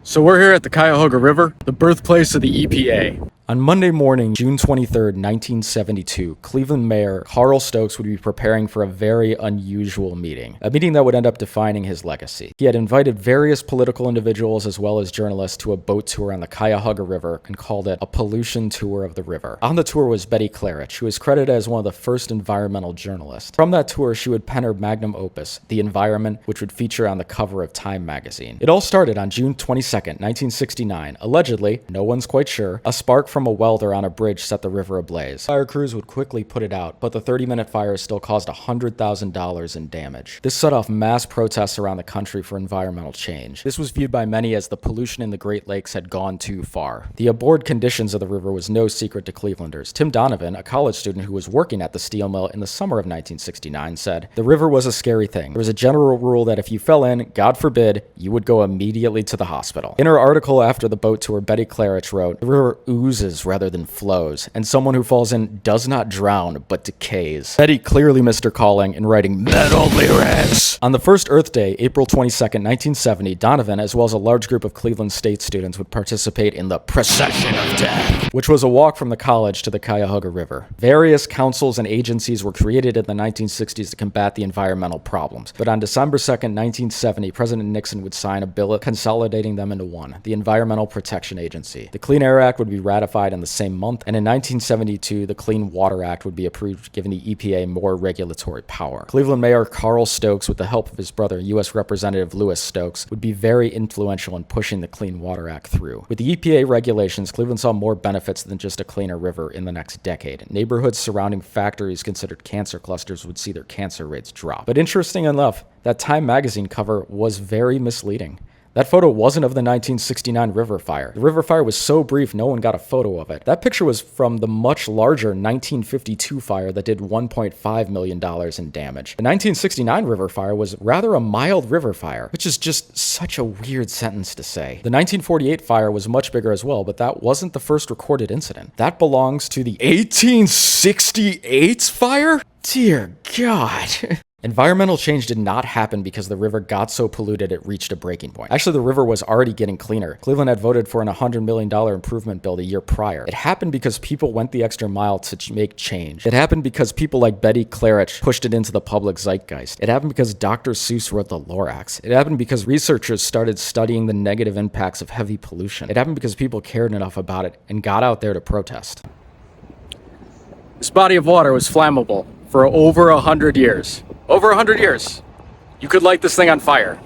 So we're here at the Cuyahoga River, the birthplace of the EPA. On Monday morning, June 23, 1972, Cleveland Mayor Carl Stokes would be preparing for a very unusual meeting, a meeting that would end up defining his legacy. He had invited various political individuals as well as journalists to a boat tour on the Cuyahoga River and called it a pollution tour of the river. On the tour was Betty Clarich, who is credited as one of the first environmental journalists. From that tour, she would pen her magnum opus, The Environment, which would feature on the cover of Time magazine. It all started on June 22, 1969. Allegedly, no one's quite sure, a spark from a welder on a bridge set the river ablaze. Fire crews would quickly put it out, but the 30-minute fire still caused $100,000 in damage. This set off mass protests around the country for environmental change. This was viewed by many as the pollution in the Great Lakes had gone too far. The abhorred conditions of the river was no secret to Clevelanders. Tim Donovan, a college student who was working at the steel mill in the summer of 1969, said, "The river was a scary thing. There was a general rule that if you fell in, God forbid, you would go immediately to the hospital." In her article after the boat tour, Betty Clarich wrote, "The river oozes rather than flows, and someone who falls in does not drown, but decays." Betty clearly missed her calling in writing metal lyrics. On the first Earth Day, April 22nd, 1970, Donovan, as well as a large group of Cleveland State students, would participate in the Procession of Death, which was a walk from the college to the Cuyahoga River. Various councils and agencies were created in the 1960s to combat the environmental problems, but on December 2nd, 1970, President Nixon would sign a bill consolidating them into one, the Environmental Protection Agency. The Clean Air Act would be ratified in the same month, and in 1972, the Clean Water Act would be approved, giving the EPA more regulatory power. Cleveland Mayor Carl Stokes, with the help of his brother, U.S. Representative Louis Stokes, would be very influential in pushing the Clean Water Act through. With the EPA regulations, Cleveland saw more benefits than just a cleaner river in the next decade. Neighborhoods surrounding factories considered cancer clusters would see their cancer rates drop. But interesting enough, that Time magazine cover was very misleading. That photo wasn't of the 1969 river fire. The river fire was so brief, no one got a photo of it. That picture was from the much larger 1952 fire that did $1.5 million in damage. The 1969 river fire was rather a mild river fire, which is just such a weird sentence to say. The 1948 fire was much bigger as well, but that wasn't the first recorded incident. That belongs to the 1868 fire? Dear God. Environmental change did not happen because the river got so polluted it reached a breaking point. Actually, the river was already getting cleaner. Cleveland had voted for an $100 million improvement bill the year prior. It happened because people went the extra mile to make change. It happened because people like Betty Clarich pushed it into the public zeitgeist. It happened because Dr. Seuss wrote the Lorax. It happened because researchers started studying the negative impacts of heavy pollution. It happened because people cared enough about it and got out there to protest. This body of water was flammable for over 100 years. Over 100 years. You could light this thing on fire.